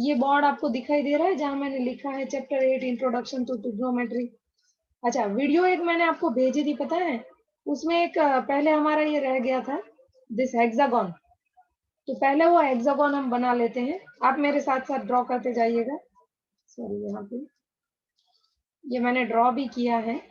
ये बोर्ड आपको दिखाई दे रहा है जहां मैंने लिखा है चैप्टर 8 इंट्रोडक्शन टू ट्रिग्नोमेट्री। अच्छा, वीडियो एक मैंने आपको भेजी थी, पता है उसमें एक पहले हमारा ये रह गया था दिस हेक्सागोन। तो पहले वो हेक्सागोन हम बना लेते हैं, आप मेरे साथ साथ ड्रॉ करते जाइएगा। सॉरी, यहाँ पे ये मैंने ड्रॉ भी किया है।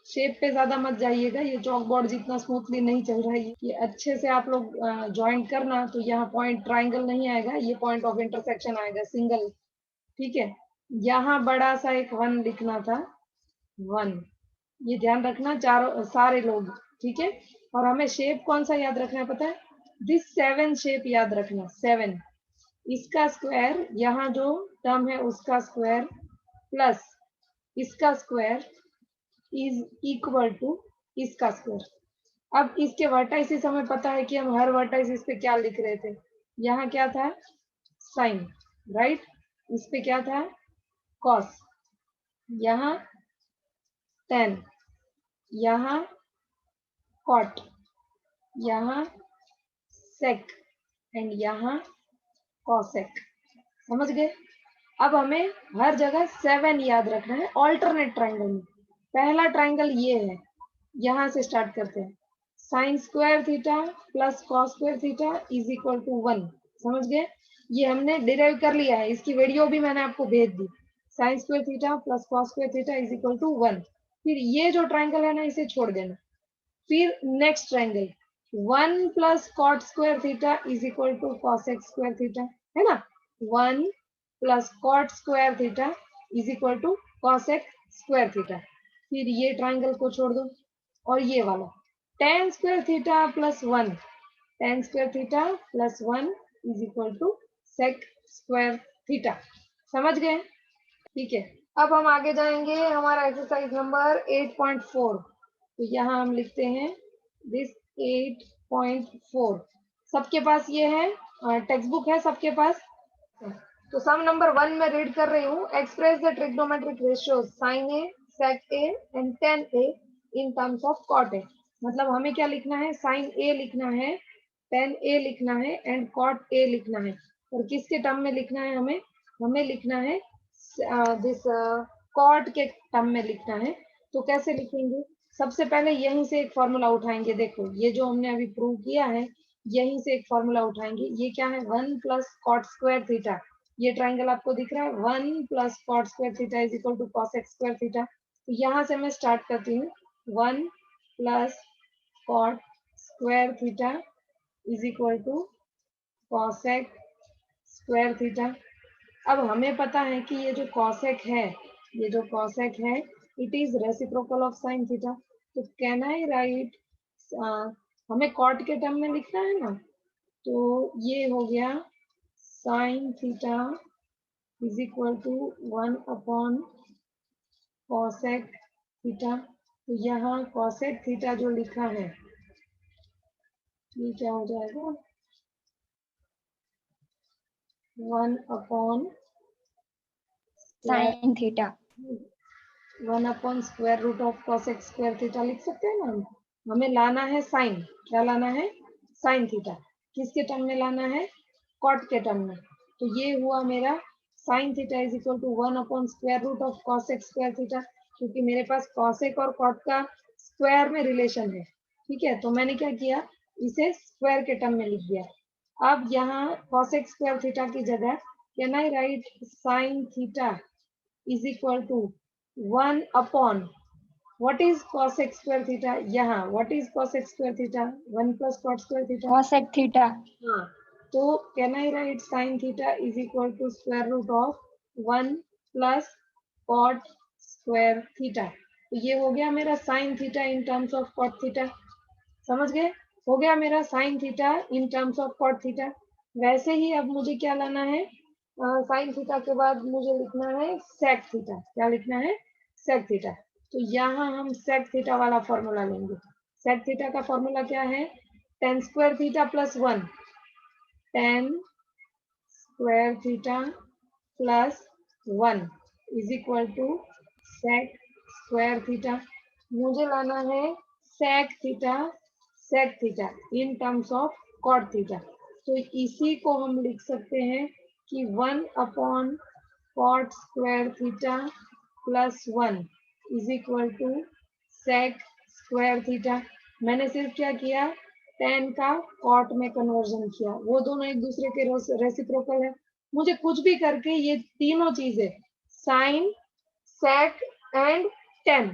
शेप पे ज्यादा मत जाइएगा, ये चॉक बोर्ड जितना स्मूथली नहीं चल रहा है। ये अच्छे से आप लोग ज्वाइंट करना, तो यहाँ पॉइंट ट्राइंगल नहीं आएगा, ये पॉइंट ऑफ इंटरसेक्शन आएगा सिंगल। ठीक है, यहाँ बड़ा सा एक 1 लिखना था, 1, ये ध्यान रखना चारों सारे लोग। ठीक है, और हमें शेप कौन सा याद रखना है पता है? दिस 7 शेप याद रखना, 7, इसका स्क्वायर, यहाँ जो टर्म है उसका स्क्वायर प्लस इसका स्क्वायर इज इक्वल टू इसका स्क्वायर। अब इसके वर्टाइसिस हमें पता है कि हम हर वर्टाइसिस पे क्या लिख रहे थे। यहाँ क्या था? Sine, right. इस पे क्या था? कॉस, यहाँ टेन, यहाँ कॉट, यहाँ सेक एंड यहाँ कॉसेक। समझ गए? अब हमें हर जगह 7 याद रखना है ऑल्टरनेट ट्राइंगल में। पहला ट्राइंगल ये है, यहां से स्टार्ट करते हैं। Sine square theta plus cos square theta is equal to 1। समझ गए? ये हमने डिराइव कर लिया है, इसकी वीडियो भी मैंने आपको भेज दी। Sine square theta plus cos square theta is equal to 1। फिर ये जो ट्राइंगल है ना, इसे छोड़ देना। फिर next triangle 1 plus cot square theta is equal to cosec square theta, है ना। 1 plus cot square theta is equal to cosec square theta. फिर ये ट्राइंगल को छोड़ दो, और ये वाला tan square theta plus 1, tan square theta plus 1 is equal to sec square theta. समझ गए? ठीक है, अब हम आगे जाएंगे हमारा एक्सरसाइज नंबर 8.4। तो यहाँ हम लिखते हैं दिस 8.4। सबके पास ये है, टेक्स्ट बुक है सबके पास। तो सम नंबर 1 में रीड कर रही हूँ। Express the trigonometric ratio sine A, sec A and tan A in terms of cot A. मतलब हमें क्या लिखना है? साइन ए लिखना है, टेन ए लिखना है एंड कॉट ए लिखना है। और किसके टर्म में लिखना है? हमें लिखना है दिस कॉट के टर्म में लिखना है। तो कैसे लिखेंगे? सबसे पहले यहीं से एक फॉर्मूला उठाएंगे। देखो, ये जो हमने अभी प्रूव किया है, यहीं से एक फॉर्मूला उठाएंगे। ये क्या है? 1 प्लस कॉट स्क्वायर थीटा। ये ट्राइंगल आपको दिख रहा है, 1 plus cot square theta is equal to cosec square theta. तो यहाँ से मैं स्टार्ट करती हूँ, 1 plus cot square theta is equal to cosec square theta. अब हमें पता है कि ये जो कॉसेक है, ये जो कॉसेक है, it is reciprocal of sine theta. तो कैन आई राइट, हमें कॉट के टर्म में लिखना है ना, तो ये हो गया sine theta is equal to 1 upon cosec theta. तो यहाँ कॉसेक थीटा जो लिखा है, ये क्या हो जाएगा? 1 upon sine theta, 1 upon square root of cosec square theta लिख सकते हैं ना। हमें लाना है साइन, क्या लाना है? Sine theta. किसके टर्म में लाना है? कॉट के टर्म में। तो ये हुआ मेरा sine theta is equal to 1 upon square root of cosec square theta, क्योंकि मेरे पास कॉसेक और कॉट का स्क्वायर में रिलेशन है। ठीक है, तो मैंने क्या किया? इसे स्क्वायर के टर्म में लिख दिया। अब यहाँ कॉसेक स्क्वायर थीटा की जगह can I write sine theta is equal to 1 upon what is cosec square theta? यहाँ what is cosec square theta? 1 plus cot square theta. Cosec theta, हाँ, तो can I write sine theta is equal to square root of 1 plus cot square theta. तो ये हो गया मेरा sine theta in terms of cot theta. समझ गए? हो गया मेरा sine theta in terms of cot theta. वैसे ही अब मुझे क्या लाना है? साइन थीटा के बाद मुझे लिखना है सेक थीटा। क्या लिखना है? Sec theta. तो यहाँ हम सेक थीटा वाला फॉर्मूला लेंगे। सेक थीटा का फॉर्मूला क्या है? Tan square theta plus 1, tan square theta plus 1 is equal to sec square theta. मुझे लाना है sec theta in terms of cot theta. तो इसी को हम लिख सकते हैं कि 1 upon cot square theta plus 1 is equal to sec square theta. मैंने सिर्फ क्या किया, tan का कॉट में कन्वर्जन किया, वो दोनों एक दूसरे के रेसिप्रोकल है। मुझे कुछ भी करके ये तीनों चीजें साइन, सेक एंड tan,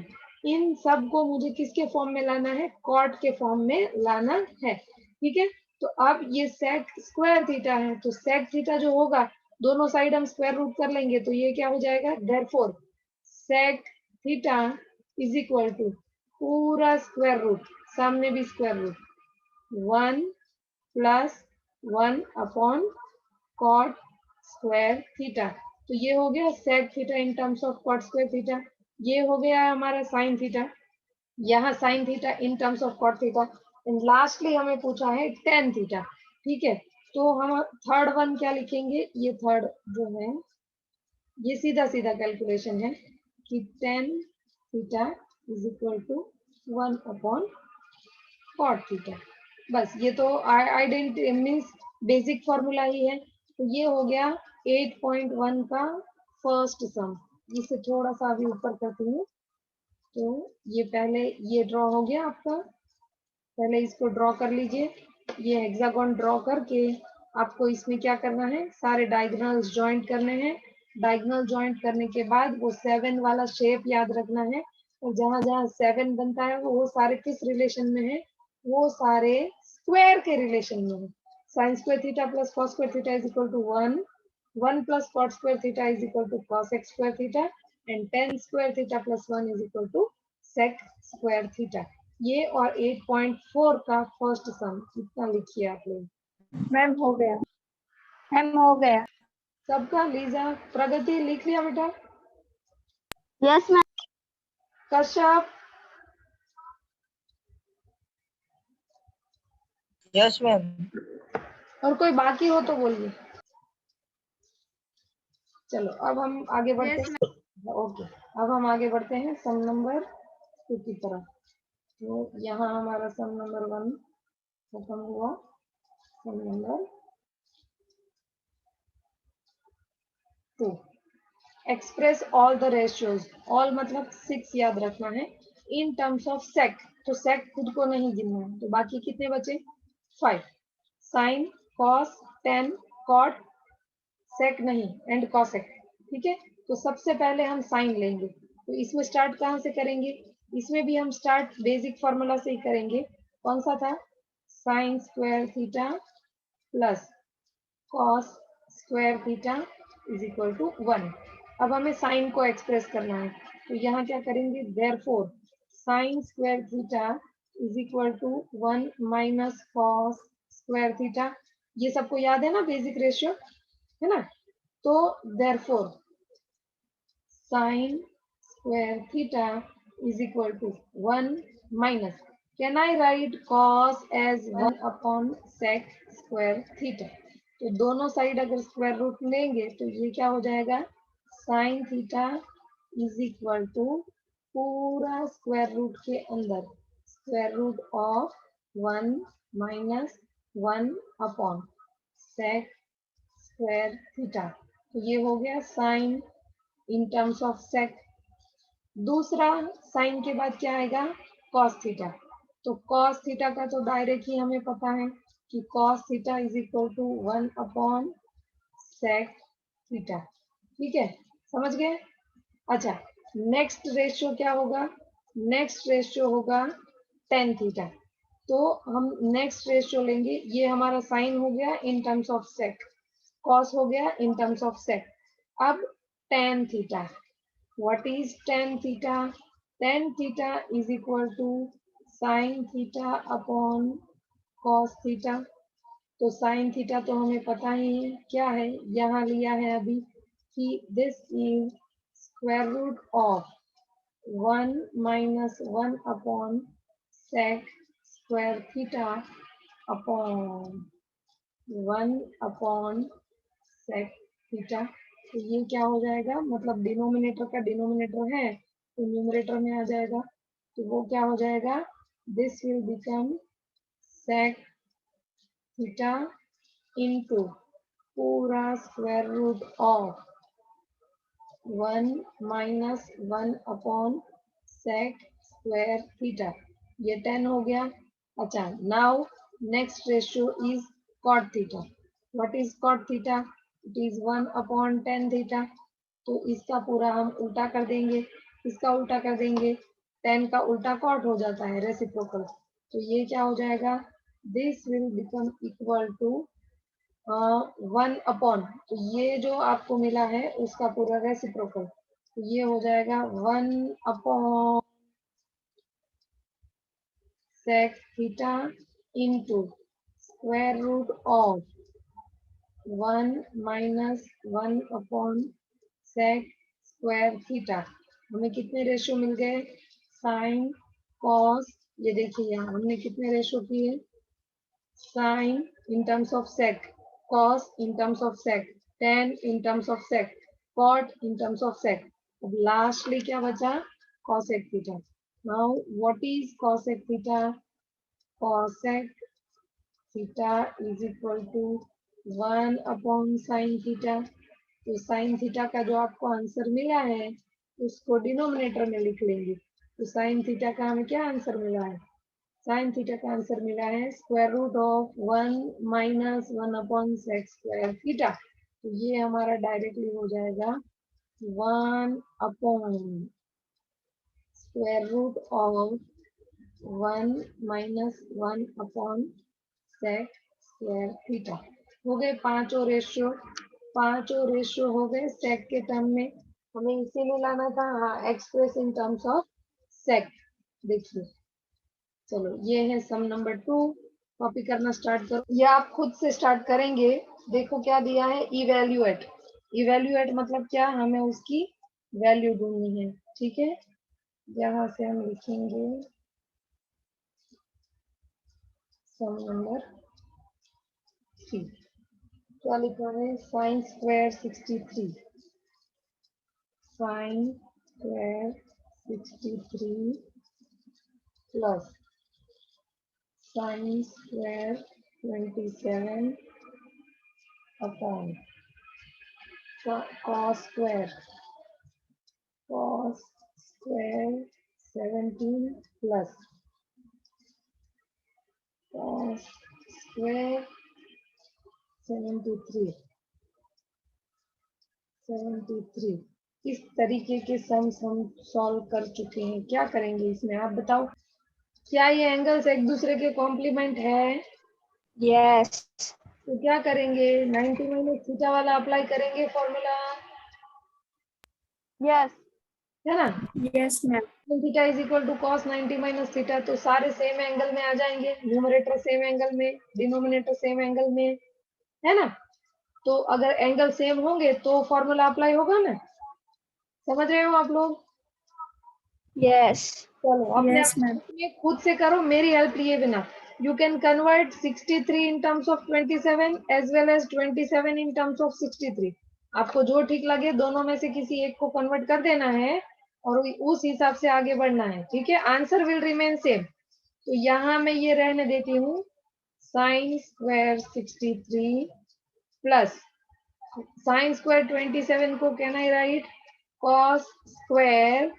इन सब को मुझे किसके फॉर्म में लाना है, कॉट के फॉर्म में लाना है। ठीक है, तो अब ये सेक स्क्वायर थीटा है, तो सेक थीटा जो होगा दोनों साइड हम स्क्वायर रूट कर लेंगे, तो ये क्या हो जाएगा, therefore sec theta is equal to पूरा स्क्वायर रूट, सामने भी square root 1 plus 1 upon cot square theta. तो ये हो गया sec theta in terms of cot square theta. ये हो गया हमारा साइन थीटा, यहाँ sine theta in terms of cot theta. And lastly हमें पूछा है टेन थीटा। ठीक है, तो हम थर्ड वन क्या लिखेंगे, ये थर्ड जो है ये सीधा सीधा कैलकुलेशन है कि tan theta is equal to 1 upon cot theta. बस ये तो आइडेंटिटी मीन्स बेसिक फॉर्मूला ही है। तो ये हो गया 8.1 का फर्स्ट सम। इसे थोड़ा सा अभी ऊपर करती हूँ, तो ये पहले ये ड्रॉ हो गया आपका, पहले इसको ड्रॉ कर लीजिए। ये हेक्सागोन ड्रॉ करके आपको इसमें क्या करना है, सारे डायगोनल्स जॉइंट करने हैं। डायगोनल जॉइंट करने के बाद वो 7 वाला शेप याद रखना है, और जहां जहां 7 बनता है वो सारे किस रिलेशन में है, वो सारे स्क्वायर के रिलेशन में है। Sine square theta plus cos square theta is equal to 1, 1 plus cot square theta is equal to cosec square theta, and tan square theta plus 1 is equal to sec square theta. ये और 8.4 का first सम इतना लिखिए आप लोग। Ma'am हो गया, ma'am हो गया। सबका लीजा, प्रगति लिख लिया बेटा? Yes ma'am. Kashyap? Yes ma'am. और कोई बाकी हो तो बोलिए। चलो अब हम आगे बढ़ते हैं। ओके, अब हम आगे बढ़ते हैं सम नंबर 2 की तरफ। तो यहाँ हमारा सम नंबर 1 खत्म हुआ। Sum number 2, express all the ratios. All मतलब 6 याद रखना है, इन टर्म्स ऑफ सेक। तो सेक खुद को नहीं गिनना है, तो बाकी कितने बचे, 5। साइन, कॉस, टेन, कॉट, सेक नहीं, एंड कॉसेक। ठीक है, तो सबसे पहले हम साइन लेंगे। तो इसमें स्टार्ट कहाँ से करेंगे, इसमें भी हम स्टार्ट बेसिक फॉर्मूला से ही करेंगे। कौन सा था, sine square theta plus cos square theta is equal to 1। अब हमें साइन को एक्सप्रेस करना है, तो यहाँ क्या करेंगे, therefore sine square theta is equal to 1 minus cos square theta. ये सबको याद है ना, बेसिक रेशियो है ना। तो therefore sine square theta is equal to 1 minus, can I write cos as 1 upon sec square theta. तो दोनों साइड अगर स्क्वायर रूट लेंगे तो ये क्या हो जाएगा, sine theta is equal to पूरा स्क्वायर रूट के अंदर square root of 1 minus 1 upon sec square theta. तो ये हो गया sine in terms of sec. दूसरा साइन के बाद क्या आएगा, कॉस थीटा। तो कॉस थीटा का तो डायरेक्ट ही हमें पता है कि cos theta is equal to 1 upon sec theta. ठीक है, समझ गए। अच्छा, नेक्स्ट रेशियो क्या होगा, नेक्स्ट रेशियो होगा टेन थीटा। तो हम नेक्स्ट रेशियो लेंगे, ये हमारा साइन हो गया in terms of sec, cos हो गया इन टर्म्स ऑफ सेक। अब tan theta, what is tan theta, tan theta is equal to sine theta upon cos theta. तो साइन थीटा तो हमें पता ही क्या है, यहाँ लिया है अभी कि this is square root of 1 minus 1 upon sec square theta upon 1 upon sec theta. तो ये क्या हो जाएगा, मतलब डिनोमिनेटर का डिनोमिनेटर है तो न्यूमरेटर में आ जाएगा। तो वो क्या हो जाएगा, this will become sec theta into पूरा square root of 1 minus 1 upon sec square theta, ये 10 हो गया। अच्छा, now next ratio is cot theta. What is cot theta? It is 1 upon 10 theta. तो इसका पूरा हम उल्टा कर देंगे, इसका उल्टा कर देंगे। 10 का उल्टा कॉट हो जाता है, रेसिप्रोकल। तो ये क्या हो जाएगा? This will become equal to 1 upon, तो ये जो आपको मिला है उसका पूरा रेसिप्रोकल, तो ये हो जाएगा 1 upon sec theta into square root of 1 minus 1 upon sec square theta. हमें कितने रेशियो मिल गए? साइन कॉस, ये देखिए यहाँ हमने कितने रेशियो किए? Sine in terms of sec, cos in terms of sec, tan in terms of sec, cot in terms of sec. अब लास्टली क्या बचा? cosec theta. Now what is cosec theta? cosec theta is equal to 1 upon sine theta. तो sine theta का जो आपको answer मिला है उसको डिनोमिनेटर में लिख लेंगे। तो साइन थीटा का हमें क्या आंसर मिला है? साइन थीटा का आंसर मिला है square root of 1 minus 1 upon sec square theta. तो ये हमारा डायरेक्टली हो जाएगा 1 upon square root of 1 minus 1 upon sec square theta. हो गए पांचों रेशियो, पांचों रेशियो हो गए सेक के टर्म में। हमें इसीलिए लाना था, हाँ, express in terms of sec. देखिए, चलो ये है सम नंबर 2। कॉपी करना स्टार्ट करो, ये आप खुद से स्टार्ट करेंगे। देखो क्या दिया है, इवेल्युएट। इवेल्युएट मतलब क्या? हमें उसकी वैल्यू ढूंढनी है, ठीक है। यहाँ से हम लिखेंगे सम नंबर 3। क्या लिखा है? Sine square 63, sine square 63 plus sine square 27 upon cos square 17 plus cos square 73। इस तरीके के सम्स हम सॉल्व कर चुके हैं। क्या करेंगे इसमें आप बताओ? क्या ये एंगल्स एक दूसरे के कॉम्प्लीमेंट है? Yes. तो क्या करेंगे? 90 माइनस थीटा वाला अप्लाई करेंगे फॉर्मूला, Yes. है ना। Yes, ma'am. Theta is equal to cos 90 minus theta, तो सारे सेम एंगल में आ जाएंगे, न्यूमरेटर सेम एंगल में, डिनोमिनेटर सेम एंगल में, है ना। तो अगर एंगल सेम होंगे तो फॉर्मूला अप्लाई होगा ना। समझ रहे हो आप लोग? Yes. चलो अपने Yes, ma'am. अपने खुद से करो, मेरी हेल्प लिए बिना। You can convert 63 in terms of 27 as well as 27 in terms of 63। आपको जो ठीक लगे दोनों में से किसी एक को कन्वर्ट कर देना है और उस हिसाब से आगे बढ़ना है, ठीक है। Answer will remain same. तो यहाँ मैं ये रहने देती हूँ, sine square 63 plus sine square 27 को can I write cos square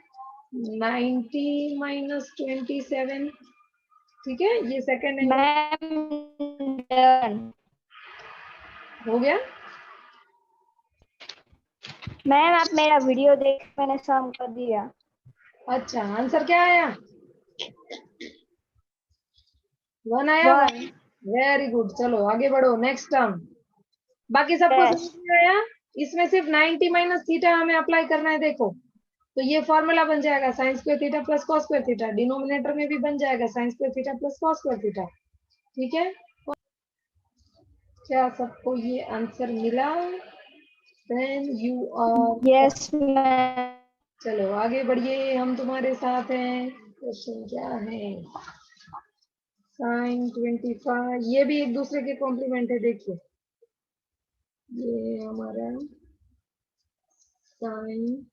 90 minus 27, ठीक है। ये सेकंड एंगल Ma'am, done. हो गया। मैम आप मेरा वीडियो देख मैंने सम कर दिया। अच्छा, आंसर क्या आया? 1 आया। 1, 1. Very good. चलो आगे बढ़ो, नेक्स्ट टर्म। बाकी सबको Yes. समझ में आया? इसमें सिर्फ 90 माइनस थीटा हमें अप्लाई करना है। देखो, तो ये फॉर्मूला बन जाएगा sine square theta plus cos square theta, denominator में भी बन जाएगा sine square theta plus cos square theta, ठीक है। क्या सबको ये आंसर मिला? Then you are. Yes, ma'am. चलो आगे बढ़िए, हम तुम्हारे साथ हैं। क्वेश्चन क्या है? साइन 25, ये भी एक दूसरे के कॉम्प्लीमेंट है। देखिए, ये हमारा sine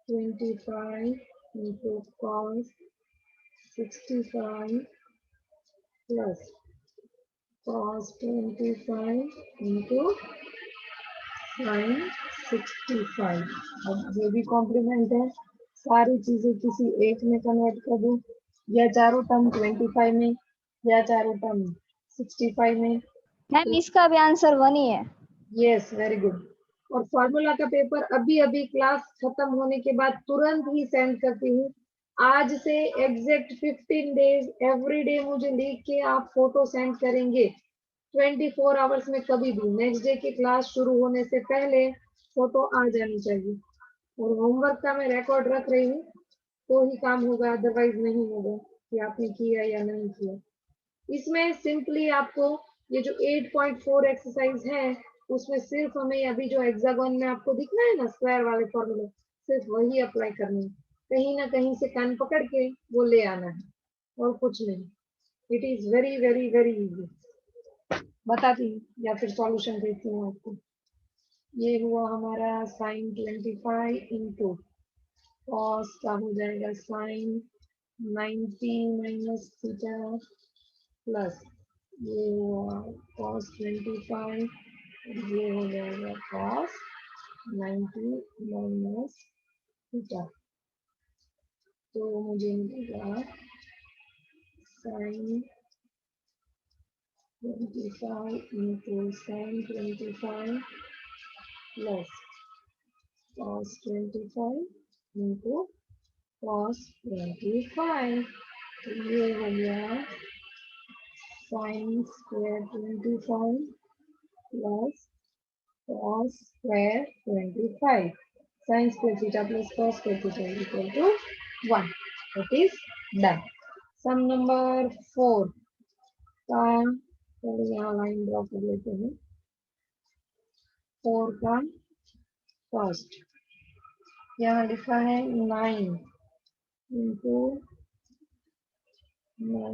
25 into cos 65 plus cos 25 into sin 65। अब ये भी कॉम्प्लीमेंट है, सारी चीजें किसी एक में कन्वर्ट कर दूं, या चारों टर्म 25 में या चारों टर्म 65 में। मैम इसका भी आंसर 1 ही है। Yes, very good. और फॉर्मूला का पेपर अभी अभी क्लास खत्म होने के बाद तुरंत ही सेंड करती हूँ। आज से एग्जैक्ट 15 डेज एवरी डे मुझे लिख के आप फोटो सेंड करेंगे। 24 आवर्स में कभी भी, नेक्स्ट डे की क्लास शुरू होने से पहले फोटो आ जानी चाहिए। और होमवर्क का मैं रिकॉर्ड रख रही हूँ, तो ही काम होगा, अदरवाइज नहीं होगा कि आपने किया या नहीं किया। इसमें सिंपली आपको ये जो 8.4 एक्सरसाइज है, उसमें सिर्फ हमें अभी जो हेक्सागन में आपको दिख रहा है ना स्क्वायर वाले फॉर्मूले, सिर्फ वही अप्लाई करनी है। कहीं ना कहीं से कान पकड़ के वो ले आना है, और कुछ नहीं। It is very very very easy. बताती हूँ या फिर सॉल्यूशन देती हूँ आपको। ये हुआ हमारा साइन 25 इंटू कॉस का हो जाएगा साइन 90 माइनस थीटा प्लस ये हुआ cos 25, ये हो जाएगा cos 90 माइनस थीटा। तो मुझे मिलेगा sine 25 into sine 25 plus cos 25 into cos 25। तो ये हो गया sine square 25 plus cos square 25, sin square theta plus cos square theta is equal to 1. It is done. Sum number 4 का चलो यहाँ लाइन ड्रॉ कर लेते हैं। 4 का फर्स्ट यहाँ लिखा है 9 इंटू 9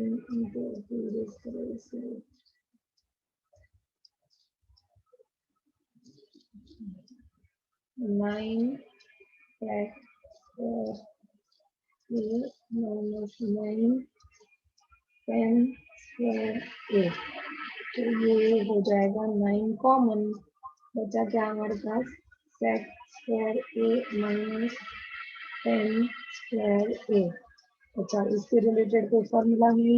minus 9 10 square a। तो ये हो जाएगा 9 कॉमन, बचा क्या हमारे पास sec square a minus 10 square a। अच्छा, इससे रिलेटेड कोई फॉर्मूला है?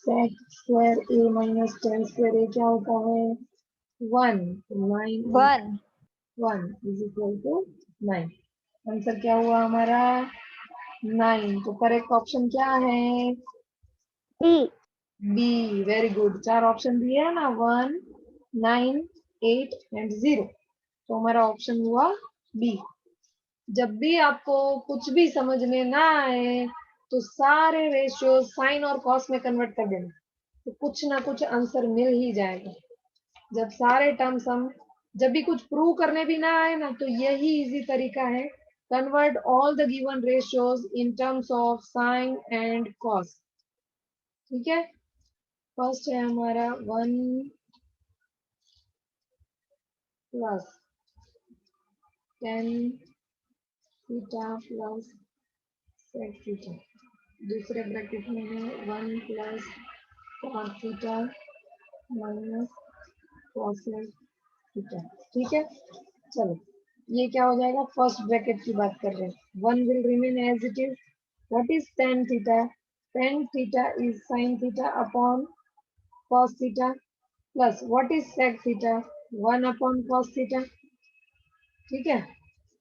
sec square a minus 10 square a क्या होता है? 1। 1 1 इज इक्वल टू 9। आंसर क्या हुआ हमारा? 9। तो करेक्ट ऑप्शन क्या है? E। B. Very good. 4 option दिए है ना, 1, 9, 8 एंड 0। तो हमारा ऑप्शन हुआ बी। जब भी आपको कुछ भी समझ में ना आए तो सारे रेशियो साइन और कॉस में कन्वर्ट कर देना, तो कुछ ना कुछ आंसर मिल ही जाएगा। जब सारे टर्म्स हम जब भी कुछ प्रूव करने भी ना आए ना, तो यही इजी तरीका है, convert all the given ratios in terms of sine and cos. ठीक है, फर्स्ट है हमारा 1 plus 10 theta plus sec theta, दूसरे ब्रैकेट में है 1 plus cos theta minus cosec theta. ठीक है, चलो ये क्या हो जाएगा? फर्स्ट ब्रैकेट की बात कर रहे हैं। 1 will remain as it is. What is tan theta? tan theta is sin theta upon cos theta plus what is sec theta? 1 upon cos theta. ठीक है,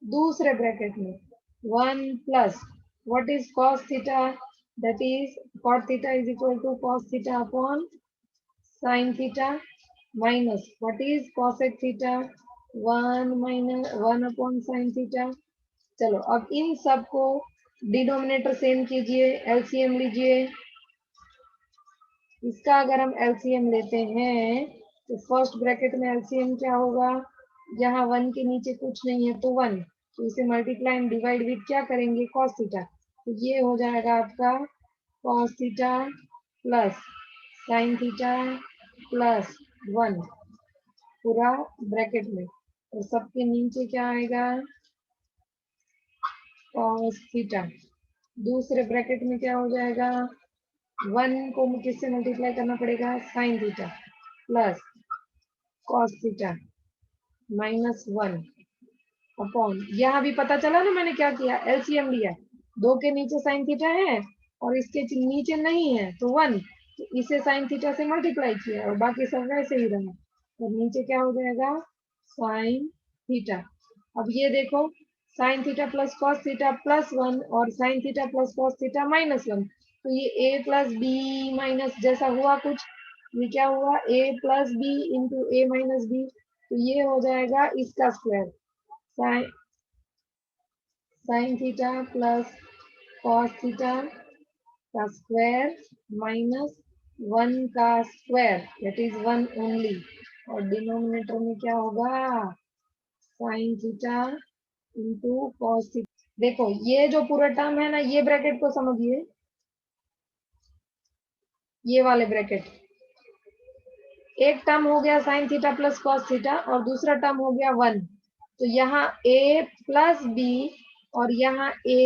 दूसरे ब्रैकेट में 1 plus what is cos theta? That is cot theta is equal to cos theta upon sin theta minus what is cosec theta? 1 minus 1 upon sin theta. चलो अब इन सब को denominator same कीजिए, LCM लीजिए। इसका अगर हम एलसीएम लेते हैं तो फर्स्ट ब्रैकेट में एलसीएम क्या होगा? यहाँ 1 के नीचे कुछ नहीं है तो 1, तो इसे मल्टीप्लाई एंड डिवाइड विद क्या करेंगे? cos theta. तो ये हो जाएगा आपका cos theta plus sin theta plus 1 पूरा ब्रैकेट में, और सबके नीचे क्या आएगा? cos theta. दूसरे ब्रैकेट में क्या हो जाएगा? 1 को किससे मल्टीप्लाई करना पड़ेगा? sin theta. Plus cos theta -1 upon, यहाँ भी पता चला ना मैंने क्या किया, एलसीएम लिया, 2 के नीचे साइन थीटा है और इसके नीचे नहीं है तो 1, तो इसे साइन थीटा से मल्टीप्लाई किया और बाकी सब वैसे ही रहा, तो नीचे क्या हो जाएगा साइन थीटा। अब ये देखो sign theta plus cos theta +1 और sign theta plus cos theta -1, तो ये a प्लस बी माइनस जैसा हुआ कुछ, ये क्या हुआ a plus B into A minus B, तो ये हो जाएगा इसका square, sine sine theta plus cos theta का स्क्वायर -1 का स्क्वायर दैट इज 1 ओनली, और डिनोमिनेटर में क्या होगा sine theta into cos theta. देखो ये जो पूरा टर्म है ना, ये ब्रैकेट को समझिए, ये वाले ब्रैकेट, एक टर्म हो गया sine theta plus cos theta और दूसरा टर्म हो गया 1, तो यहाँ a प्लस बी और यहाँ a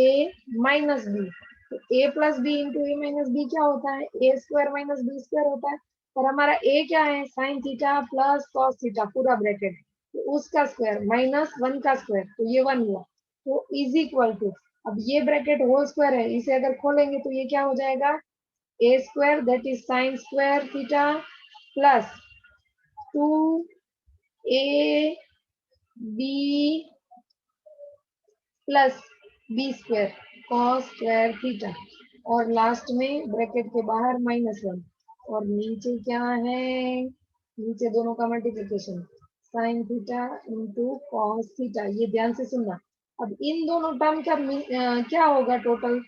माइनस बी, तो a plus B into A minus B क्या होता है, a square minus B square होता है, और हमारा a क्या है sine theta plus cos theta पूरा ब्रैकेट, तो उसका स्क्वायर -1 का स्क्वायर, तो ये 1 हुआ, तो इज इक्वल टू, अब ये ब्रैकेट होल स्क्वायर है, इसे अगर खोलेंगे तो ये क्या हो जाएगा a square that is sine square theta plus 2ab plus B square cos square theta, और लास्ट में ब्रैकेट के बाहर -1, और नीचे क्या है, नीचे दोनों का multiplication sign theta into cos theta, ये ध्यान से सुनना। अब इन दोनों टर्म का क्या होगा total,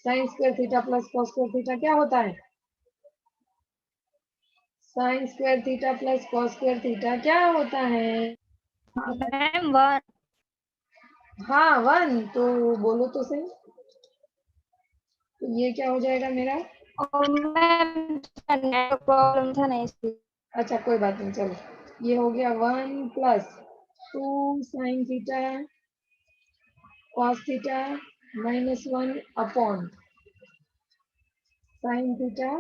sign square theta plus cos square theta क्या होता है, sine square theta plus cos square theta क्या होता है, मैम 1। हाँ 1, तो बोलो तो सही, तो ये क्या हो जाएगा मेरा, और मैम नेटवर्क प्रॉब्लम था ना इसलिए। अच्छा कोई बात नहीं, चलो ये हो गया 1 plus 2 sine theta cos theta -1 upon sine theta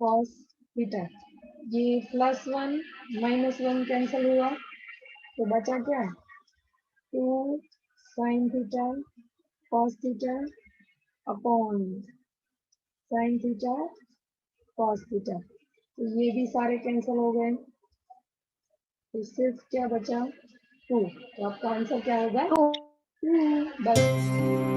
cos theta, ये +1 -1 कैंसिल हुआ, तो बचा क्या 2 sine theta cos theta upon sine theta cos theta, तो ये भी सारे कैंसिल हो गए, तो सिर्फ क्या बचा 2, तो आपका आंसर क्या होगा 2, बस।